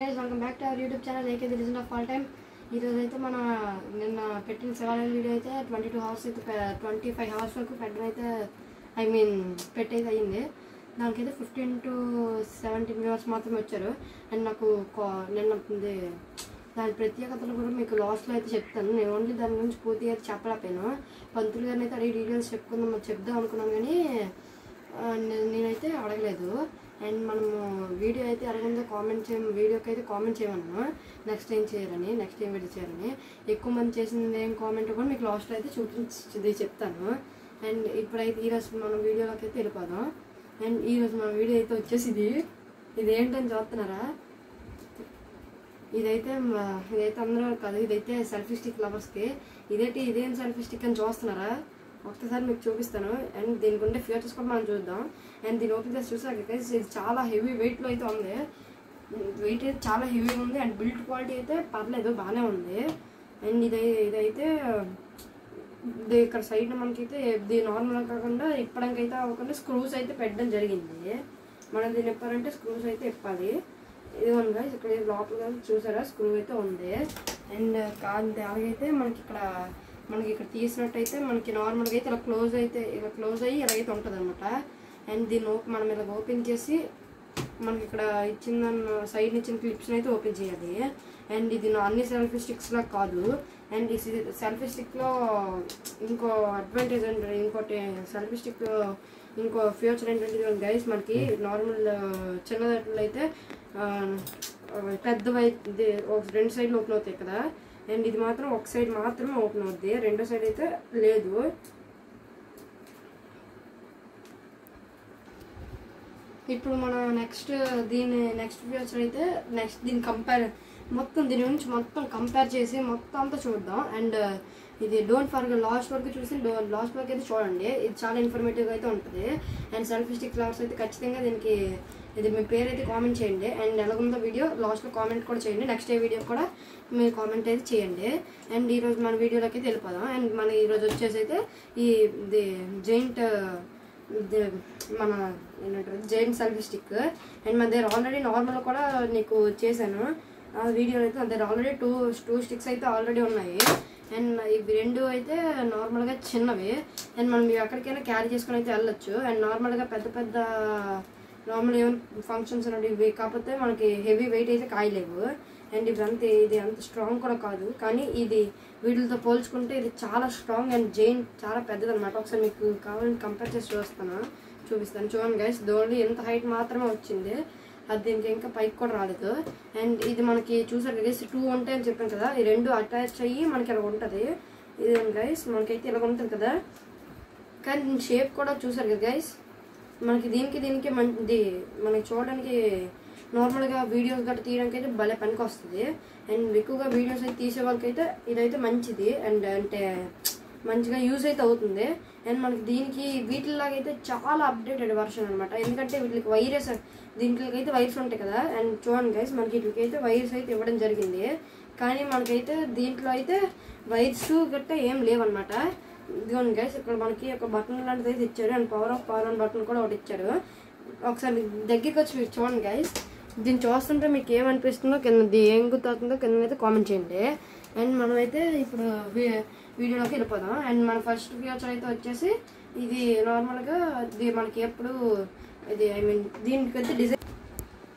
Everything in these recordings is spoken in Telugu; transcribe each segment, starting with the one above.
Guys, welcome back to our YouTube channel AK The Legend of All Time. ఈ రోజు అయితే మన నిన్న పెట్టిన సవాల్ వీడియో అయితే 22 hours అయితే 25 hours వరకు పెట్టడం అయితే పెట్టేది అయ్యింది. దానికైతే 15 to 17 viewers మాత్రమే వచ్చారు. అండ్ నాకు నిన్న దాని ప్రత్యేకతలు కూడా మీకు లాస్ట్లో అయితే చెప్తాను. నేను ఓన్లీ దాని గురించి పూర్తిగా అయితే చెప్పలేకపోయాను. పంతులు గారిని అయితే అడిగి డీటెయిల్స్ చెప్దాం అనుకున్నాను, కానీ నేనైతే అడగలేదు. అండ్ మనము వీడియో అయితే అడగకుండా వీడియోకి అయితే కామెంట్ చేయమన్నా నెక్స్ట్ ఏం వీడియో చేయాలని. ఎక్కువ మంది చేసింది ఏం కామెంట్ కూడా మీకు లాస్ట్లో అయితే చూపించి చెప్తాను. అండ్ ఇప్పుడైతే ఈరోజు మనం వీడియోలోకి అయితే వెళ్ళిపోదాం. అండ్ ఈరోజు మన వీడియో అయితే వచ్చేసి ఇదేంటని చూస్తున్నారా? ఇదైతే అందరూ కాదు, ఇదైతే సెల్ఫీ స్టిక్ లవర్స్కి. ఇదేం సెల్ఫీ స్టిక్ అని చూస్తున్నారా? ఒక్కసారి మీకు చూపిస్తాను. అండ్ దీనికి ఉండే ఫీచర్స్ కూడా మనం చూద్దాం. అండ్ దీని ఓపెన్ చేసి చూసాక ఇది చాలా హెవీ వెయిట్లో అయితే ఉంది. వెయిట్ అయితే చాలా హెవీగా ఉంది. అండ్ బిల్డ్ క్వాలిటీ అయితే పర్లేదు, బాగానే ఉంది. అండ్ ఇదైతే ఇక్కడ సైడ్ మనకైతే ఇది నార్మల్గా కాకుండా ఇప్పడానికైతే అవ్వకుండా స్క్రూస్ అయితే పెట్టడం జరిగింది. మనం దీన్ని ఇప్పాలంటే స్క్రూస్ అయితే ఇప్పాలి. ఇదిగోండి ఇక్కడ లోపల చూసారా స్క్రూ అయితే ఉంది. అండ్ అలాగైతే మనకి ఇక్కడ తీసినట్టయితే మనకి నార్మల్గా అయితే ఇలా క్లోజ్ అయ్యి ఇలాగైతే ఉంటుంది అనమాట. అండ్ దీన్ని మనం ఇలా ఓపెన్ చేసి మనకి ఇక్కడ సైడ్ ఇచ్చిన క్లిప్స్ని అయితే ఓపెన్ చేయాలి. అండ్ ఇది అన్ని సెల్ఫీ స్టిక్స్లో కాదు. అండ్ ఈ సెల్ఫీ స్టిక్లో ఇంకో అడ్వాంటేజ్ అంటే ఇంకోటి సెల్ఫీ స్టిక్లో ఇంకో ఫ్యూచర్ ఏంటంటే గైస్, మనకి నార్మల్ చిన్నదాంట్లో అయితే పెద్దవైతే రెండు సైడ్లు ఓపెన్ అవుతాయి కదా. అండ్ ఇది మాత్రం ఒక సైడ్ మాత్రమే ఓపెన్ అవుద్ది, రెండో సైడ్ అయితే లేదు. ఇప్పుడు మనం నెక్స్ట్ ఫ్యూచర్ అయితే దీని దీని గురించి మొత్తం కంపేర్ చేసి మొత్తం అంతా చూద్దాం. అండ్ ఇది డోంట్ ఫర్గెట్ లాస్ట్ వరకు అయితే చూడండి. ఇది చాలా ఇన్ఫర్మేటివ్గా అయితే ఉంటుంది. అండ్ సెల్ఫీ స్టిక్ ఫ్లవర్స్ అయితే ఖచ్చితంగా ఇది మీ పేరు అయితే కామెంట్ చేయండి. అండ్ ఎలాగుందో వీడియో లాస్ట్లో కామెంట్ కూడా చేయండి. నెక్స్ట్ వీడియో కూడా మీరు కామెంట్ అయితే చేయండి. అండ్ ఈరోజు మన వీడియోలోకి అయితే వెళ్ళిపోదాం. అండ్ మన ఈరోజు వచ్చేసి అయితే ఇది జైంట్ సెల్ఫీ స్టిక్. అండ్ మన దగ్గర ఆల్రెడీ నార్మల్ కూడా నీకు చేశాను ఆ వీడియో అయితే. మన దగ్గర ఆల్రెడీ టూ స్టిక్స్ అయితే ఆల్రెడీ ఉన్నాయి. అండ్ ఇవి రెండు అయితే నార్మల్గా చిన్నవి. అండ్ మనం ఎక్కడికైనా క్యారీ చేసుకుని అయితే వెళ్ళొచ్చు. అండ్ నార్మల్గా పెద్ద నార్మల్ ఏమైనా ఫంక్షన్స్ అనేవి కాకపోతే మనకి హెవీ వెయిట్ అయితే కాయలేవు. అండ్ ఇది అంత స్ట్రాంగ్ కూడా కాదు, కానీ ఇది వీటితో పోల్చుకుంటే ఇది చాలా స్ట్రాంగ్ అండ్ జైంట్ చాలా పెద్దది అనమాట. ఒకసారి మీకు కావాలని కంపేర్ చేసి చూపిస్తాను. చూడండి గైస్, ఓన్లీ ఎంత హైట్ మాత్రమే వచ్చింది, అది దీనికి ఇంకా పైకి కూడా రాలేదు. అండ్ ఇది మనకి చూసారు గైస్ 2 ఉంటాయి అని చెప్పాను కదా, ఈ రెండు అటాచ్ అయ్యి మనకి ఇలా ఉంటుంది. ఇది గైస్ మనకైతే ఇలా ఉంటుంది కదా, కానీ దీని షేప్ కూడా చూసారు కదా గైస్. మనకి దీనికి మంచిది, మనకి చూడడానికి నార్మల్గా వీడియోస్ గట్రా తీయడానికి అయితే భలే పనికి వస్తుంది. అండ్ ఎక్కువగా వీడియోస్ అయితే తీసే వాళ్ళకైతే ఇదైతే మంచిది. అండ్ అంటే మంచిగా యూజ్ అయితే అవుతుంది. అండ్ మనకి వీటిలాగైతే చాలా అప్డేటెడ్ వర్షన్ అనమాట. ఎందుకంటే దీంట్లోకైతే వైర్స్ ఉంటాయి కదా. అండ్ చూడండి గైస్, మనకి వీటికైతే వైర్స్ అయితే ఇవ్వడం జరిగింది, కానీ మనకైతే దీంట్లో అయితే వైర్స్ గట్రా ఏం లేవన్నమాట. ఇదిగోండి గైస్, ఇక్కడ మనకి ఒక బటన్ లాంటిది అయితే ఇచ్చారు. అండ్ పవర్ ఆన్ బటన్ కూడా ఒకటి ఇచ్చారు. ఒకసారి దగ్గరికి వచ్చి మీరు చూడండి గైస్. దీన్ని చూస్తుంటే మీకు ఏమనిపిస్తుందో ఏం గుర్తుందో కింద అయితే కామెంట్ చేయండి. అండ్ మనమైతే ఇప్పుడు వీడియోలోకి వెళ్ళిపోదాం. అండ్ మన ఫస్ట్ ఫీచర్ అయితే వచ్చేసి ఇది నార్మల్గా మనకి ఎప్పుడు దీనికైతే డిజైన్.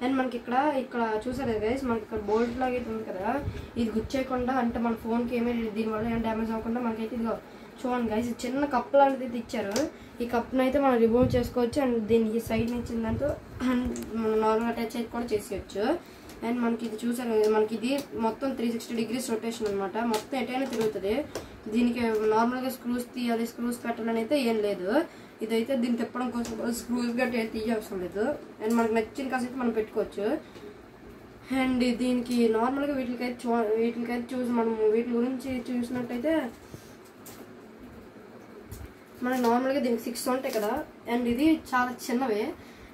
అండ్ మనకి ఇక్కడ చూసారు కదా గైస్, మనకి ఇక్కడ బోల్ట్ లాగా అయితే ఉంది కదా, ఇది గుచ్చేయకుండా అంటే మన ఫోన్కి ఏమైనా దీనివల్ల ఏం డ్యామేజ్ అవ్వకుండా మనకైతే ఇదిగో చూడండి గైస్, చిన్న కప్ లాంటిది అయితే ఇచ్చారు. ఈ కప్ను అయితే మనం రిమూవ్ చేసుకోవచ్చు. అండ్ దీనికి సైడ్ నుంచి దాంతో మనం నార్మల్ అటాచ్ అయితే కూడా చేసేయచ్చు. అండ్ మనకి ఇది చూసారు, మనకి ఇది మొత్తం 360 degrees రొటేషన్ అనమాట. మొత్తం ఎటైనా తిరుగుతుంది. దీనికి నార్మల్గా స్క్రూస్ పెట్టాలని అయితే ఏం లేదు. ఇదైతే దీన్ని తిప్పడం కోసం స్క్రూస్ గట్రా తీయవసరం లేదు. అండ్ మనకి నచ్చిన కాసేపు మనం పెట్టుకోవచ్చు. అండ్ దీనికి నార్మల్గా వీటికైతే చూసి మనం వీటి గురించి చూసినట్టయితే మనకి నార్మల్గా దీనికి 6 ఉంటాయి కదా. అండ్ ఇది చాలా చిన్నవే.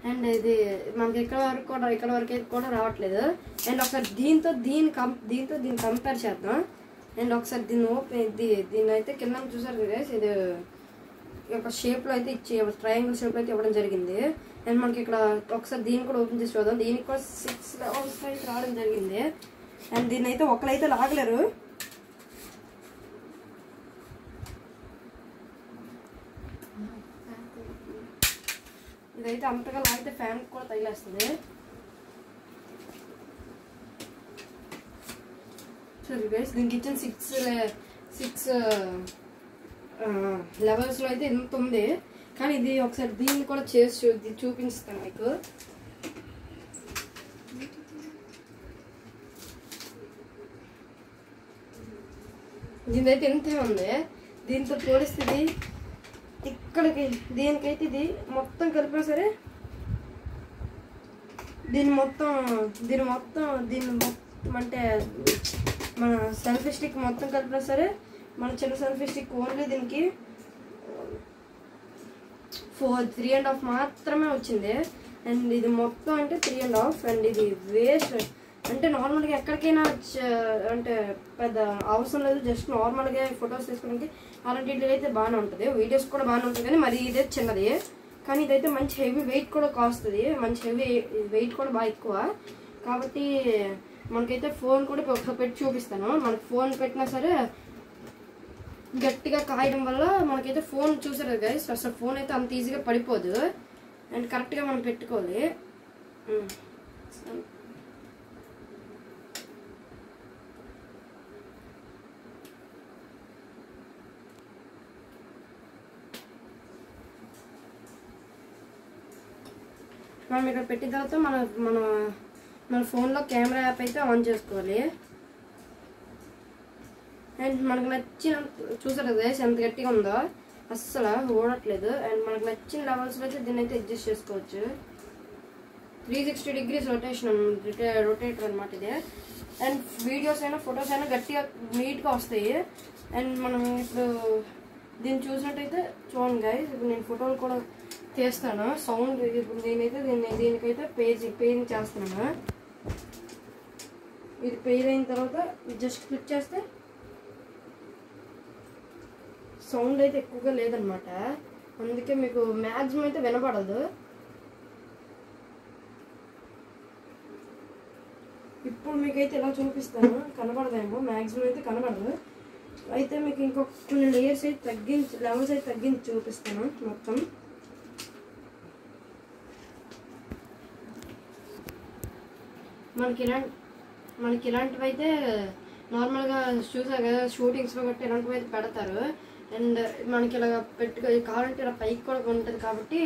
అండ్ ఇది మనకి ఇక్కడ వరకు అయితే కూడా రావట్లేదు. అండ్ ఒకసారి దీన్ని కంపేర్ చేద్దాం. అండ్ ఒకసారి దీన్ని అయితే కింద చూసారు కదా, ఇది ఒక షేప్లో అయితే ట్రయాంగిల్ షేప్లో అయితే ఇవ్వడం జరిగింది. అండ్ మనకి ఇక్కడ ఒకసారి దీన్ని కూడా ఓపెన్ చేసి చూద్దాం. దీనికి కూడా 6 లెవెల్స్ అయితే రావడం జరిగింది. అండ్ దీన్ని అయితే ఒకరైతే లాగలేరు. ఇదైతే అంతగా లాగితే ఫ్యాన్ కూడా తగిలేస్తుంది. సరే గైస్, దీనికి ఇచ్చిన 6 లెవెల్స్లో అయితే ఇంత ఉంది. కానీ ఇది ఒకసారి దీన్ని కూడా చేసి చూపిస్తాను మీకు. దీనిదైతే ఇంతే ఉంది. దీంతో పోలిస్తే ఇక్కడికి దీనికైతే ఇది మొత్తం కలిపినా సరే దీన్ని మొత్తం అంటే మన సెల్ఫీ స్టిక్ మొత్తం కలిపినా సరే మన చిన్న సెల్ఫీ స్టిక్ ఓన్లీ దీనికి 3.5 మాత్రమే వచ్చింది. అండ్ ఇది మొత్తం అంటే 3.5. అండ్ ఇది వేస్ట్. అంటే నార్మల్గా ఎక్కడికైనా అంటే పెద్ద అవసరం లేదు, జస్ట్ నార్మల్గా ఫొటోస్ తీసుకోవడానికి అలాంటి అయితే బాగానే ఉంటుంది, వీడియోస్ కూడా బాగానే ఉంటుంది. కానీ మరి ఇదే చిన్నది, కానీ ఇదైతే మంచి హెవీ వెయిట్ కూడా కాస్తుంది. మంచి హెవీ వెయిట్ కూడా బాగా ఎక్కువ. కాబట్టి మనకైతే ఫోన్ కూడా పెట్టి చూపిస్తాను. మనకు ఫోన్ పెట్టినా సరే గట్టిగా కాయడం వల్ల మనకైతే ఫోన్ చూసారు కదా గైస్, అసలు ఫోన్ అయితే అంత ఈజీగా పడిపోదు. అండ్ కరెక్ట్గా మనం పెట్టుకోవాలి. మనం ఇక్కడ పెట్టిన తర్వాత మన ఫోన్లో కెమెరా యాప్ అయితే ఆన్ చేసుకోవాలి. అండ్ మనకు నచ్చిన చూసారు కదా ఎంత గట్టిగా ఉందో, అస్సలు ఓడట్లేదు. అండ్ మనకు నచ్చిన లెవెల్స్లో అయితే దీన్ని అయితే అడ్జస్ట్ చేసుకోవచ్చు. 360 degrees రొటేటర్ అనమాట ఇది. అండ్ వీడియోస్ అయినా ఫొటోస్ అయినా గట్టిగా నీట్గా వస్తాయి. అండ్ మనం ఇప్పుడు దీన్ని చూసినట్టయితే చూడండి గైస్, ఇప్పుడు నేను ఫోటోలు కూడా తీస్తాను. సౌండ్ ఇప్పుడు నేనైతే దీనికైతే పేరింగ్ చేస్తున్నాను. ఇది పేర్ అయిన తర్వాత జస్ట్ క్లిక్ చేస్తే సౌండ్ అయితే ఎక్కువగా లేదనమాట, అందుకే మీకు మ్యాక్సిమం అయితే వినపడదు. ఇప్పుడు మీకైతే ఇలా చూపిస్తాను, కనబడదేమో, మ్యాక్సిమం అయితే కనబడదు. అయితే మీకు ఇంకొక కొన్ని లేయర్స్ అయితే లెవెల్స్ అయితే తగ్గించి చూపిస్తాను మొత్తం. మనకి ఇలాంటివి అయితే నార్మల్గా చూసారు కదా షూటింగ్స్లో గట్టి ఇలాంటివి అయితే పెడతారు. అండ్ మనకి ఇలా కావాలంటే ఇలా పైకి కూడా ఉంటుంది. కాబట్టి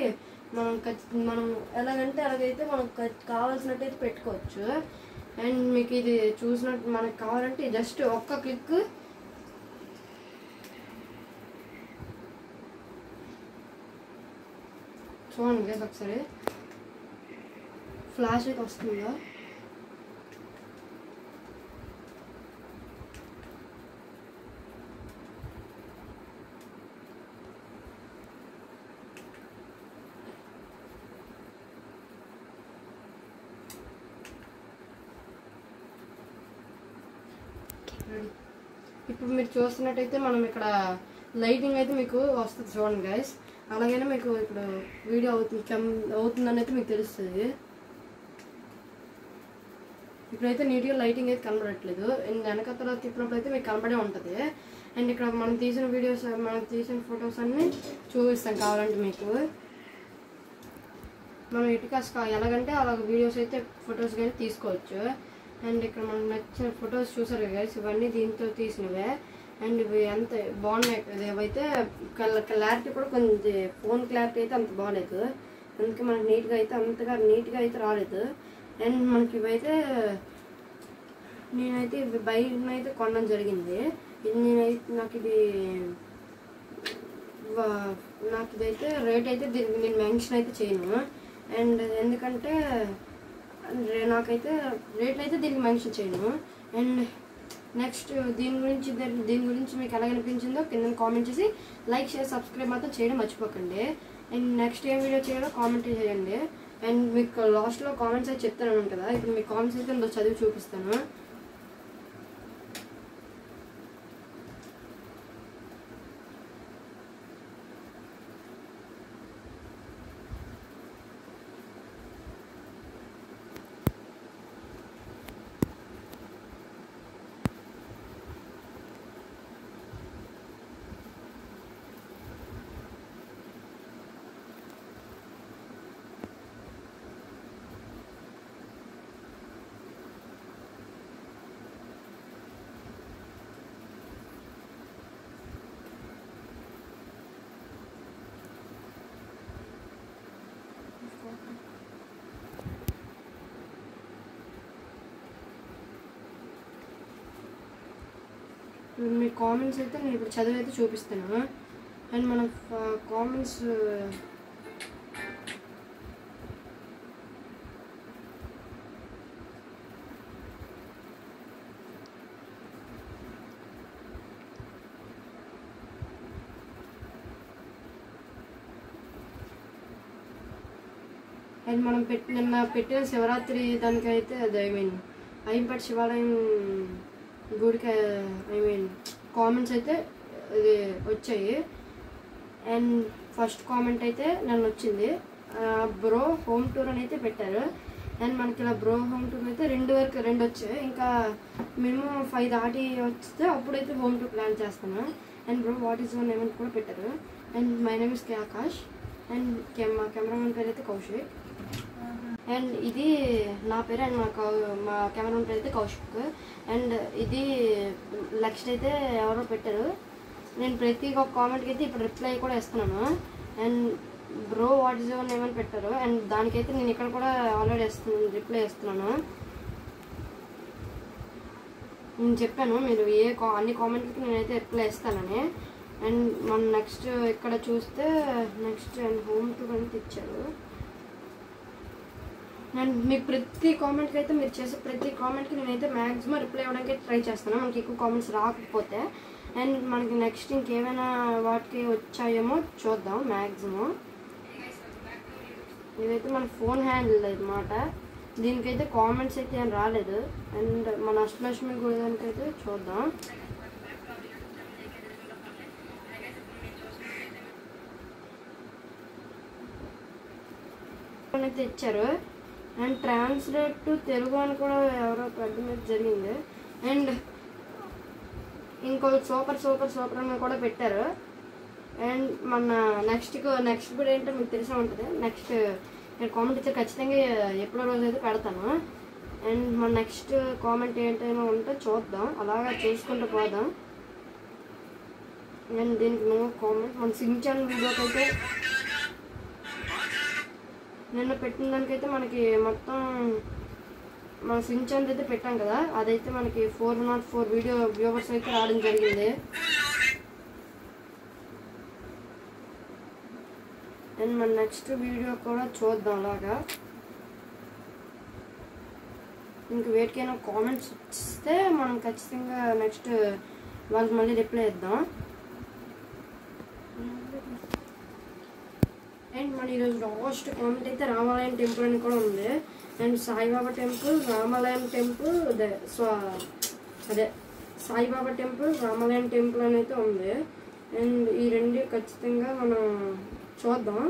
మనం ఎలాగంటే అలాగైతే మనకు కావాల్సినట్టయితే పెట్టుకోవచ్చు. అండ్ మీకు ఇది చూసినట్టు మనకు కావాలంటే జస్ట్ ఒక్క క్లిక్ చూడండి కదా ఒకసారి ఫ్లాష్ అయితే వస్తుందా. ఇప్పుడు మీరు చూస్తున్నట్టయితే మనం ఇక్కడ లైటింగ్ అయితే మీకు వస్తుంది చూడండి గైస్. అలాగైనా మీకు ఇప్పుడు వీడియో అవుతుందని అయితే మీకు తెలుస్తుంది. ఇప్పుడైతే నీట్గా లైటింగ్ అయితే కనబడట్లేదు. వెనకతల తిప్పినప్పుడు అయితే మీకు కనబడే ఉంటుంది. అండ్ ఇక్కడ మనం తీసిన వీడియోస్ మనం తీసిన ఫొటోస్ అన్నీ చూపిస్తాం కావాలంటే మీకు. మనం ఇటుకాస్ ఎలాగంటే అలా వీడియోస్ అయితే ఫొటోస్ కానీ తీసుకోవచ్చు. అండ్ ఇక్కడ మనకు నచ్చిన ఫొటోస్ చూసారు గైస్, ఇవన్నీ దీంతో తీసినవే. అండ్ ఇవి ఎంత బాగున్నాయి కదా, ఇవైతే క్లారిటీ కూడా కొంచెం ఫోన్ క్లారిటీ అయితే అంత బాగాలేదు, అందుకే మనకు అంతగా నీట్గా అయితే రాలేదు. అండ్ మనకి ఇవైతే నేనైతే ఇవి బయటనైతే కొనడం జరిగింది. నాకు ఇదైతే రేట్ అయితే దీనికి నేను మెన్షన్ అయితే చేయను. అండ్ ఎందుకంటే నాకైతే రేట్లు అయితే దీనికి మెన్షన్ చేయను. అండ్ నెక్స్ట్ దీని గురించి మీకు ఎలా అనిపించిందో కింద కామెంట్ చేసి లైక్ షేర్ సబ్స్క్రైబ్ మాత్రం చేయడం మర్చిపోకండి. అండ్ నెక్స్ట్ ఏం వీడియో చేయాలో కామెంట్ చేయండి. అండ్ మీకు లాస్ట్లో కామెంట్స్ అయితే చెప్తాను కదా, ఇప్పుడు మీ కామెంట్స్ అయితే నేను చదివి చూపిస్తాను. మీ కామెంట్స్ అయితే నేను ఇప్పుడు చదివి అయితే చూపిస్తాను. అండ్ మన కామెంట్స్ అండ్ మనం నిన్న పెట్టిన శివరాత్రి దానికైతే అది అయ్యంపేట శివాలయం గుడికి కామెంట్స్ అయితే ఇది వచ్చాయి. అండ్ ఫస్ట్ కామెంట్ అయితే నన్ను వచ్చింది, బ్రో హోమ్ టూర్ అని అయితే పెట్టారు. అండ్ మనకి ఇలా బ్రో హోమ్ టూర్ అయితే 2 వరకు 2 వచ్చాయి. ఇంకా మినిమం 5 దాటి వస్తే అప్పుడైతే హోమ్ టూర్ ప్లాన్ చేస్తాను. And bro what is your name అని కూడా పెట్టారు. And my name is K Akash. And మా కెమెరామెన్ పేరు అయితే కౌశిక్. అండ్ ఇది నా పేరు. అండ్ మా కెమెరామెన్ పేరు అయితే కౌశిక్. అండ్ ఇది నెక్స్ట్ అయితే ఎవరో పెట్టారు. నేను ప్రతి ఒక్క కామెంట్కి అయితే ఇప్పుడు రిప్లై కూడా ఇస్తున్నాను. And bro what is your name అని పెట్టారు. అండ్ దానికైతే నేను ఇక్కడ కూడా ఆల్రెడీ రిప్లై ఇస్తున్నాను. నేను చెప్పాను మీరు అన్ని కామెంట్లకి నేనైతే రిప్లై ఇస్తానని. అండ్ మన నెక్స్ట్ ఇక్కడ చూస్తే నెక్స్ట్ అండ్ హోమ్ టూర్ అని ఇచ్చారు. అండ్ మీకు ప్రతి కామెంట్కి అయితే మీరు చేసే ప్రతి కామెంట్కి నేనైతే మ్యాక్సిమం రిప్లై ఇవ్వడానికి ట్రై చేస్తాను, మనకి ఎక్కువ కామెంట్స్ రాకపోతే. అండ్ మనకి నెక్స్ట్ ఇంకేమైనా వాటికి వచ్చాయేమో చూద్దాం. మ్యాక్సిమం ఇదైతే మన ఫోన్ హ్యాండిల్ అన్నమాట. దీనికైతే కామెంట్స్ అయితే ఏం రాలేదు. అండ్ మన అష్టలక్ష్మి గుడి దానికైతే చూద్దాం. అయితే ఇచ్చారు. అండ్ ట్రాన్స్లేట్ టు తెలుగు అని కూడా ఎవరో పెట్టడం జరిగింది. అండ్ ఇంకో సూపర్ అని కూడా పెట్టారు. అండ్ మన నెక్స్ట్ వీడియో ఏంటో మీకు తెలిసే ఉంటుంది. నెక్స్ట్ నేను కామెంట్ ఇచ్చే ఖచ్చితంగా ఎప్పుడో రోజు అయితే పెడతాను. అండ్ మన నెక్స్ట్ కామెంట్ ఏంటైనా ఉంటే చూద్దాం, అలాగా చూసుకుంటూ పోదాం. అండ్ దీనికి నో కామెంట్. మన సించాన్ వీడియోకి అయితే నిన్న పెట్టిన దానికైతే మనకి మొత్తం మన సించాన్ అయితే పెట్టాం కదా, అదైతే మనకి 404 వీడియో వ్యూవర్స్ అయితే రావడం జరిగింది. అండ్ మన నెక్స్ట్ వీడియో కూడా చూద్దాం. అలాగా ఇంక వేటికైనా కామెంట్స్ ఇస్తే మనం ఖచ్చితంగా నెక్స్ట్ వాళ్ళకి మళ్ళీ రిప్లై ఇద్దాం. అండ్ మన ఈరోజు లాస్ట్ కామెంట్ అయితే రామాలయం టెంపుల్ అని కూడా ఉంది. అండ్ సాయిబాబా టెంపుల్, రామాలయం టెంపుల్, అదే సాయిబాబా టెంపుల్, రామాలయం టెంపుల్ అని అయితే ఉంది. అండ్ ఈ రెండు ఖచ్చితంగా మనం చూద్దాం.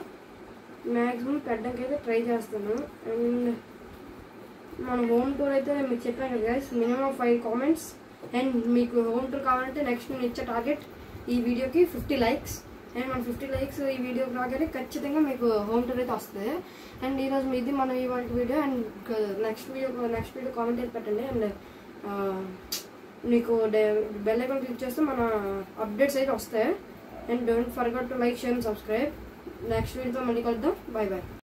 మ్యాక్సిమం పెట్టడానికి అయితే ట్రై చేస్తాను. అండ్ మన హోమ్ టూర్ అయితే మీకు చెప్పాను కదా గైస్, మినిమం 5 కామెంట్స్. అండ్ మీకు హోమ్ టూర్ కావాలంటే నెక్స్ట్ నేను ఇచ్చే టార్గెట్ ఈ వీడియోకి 50 లైక్స్. అండ్ మన 50 లైక్స్ ఈ వీడియోకి రాగానే ఖచ్చితంగా మీకు హోమ్ టూర్ అయితే వస్తుంది. అండ్ ఈరోజు ఇది మన ఇవాళ video. And next video comment అయితే పెట్టండి. అండ్ మీకు బెల్ ఐకాన్ క్లిక్ చేస్తే మన అప్డేట్స్ అయితే వస్తాయి. And don't forget to like, share and subscribe. Next వీడియోతో మళ్ళీ కలుద్దాం. Bye bye.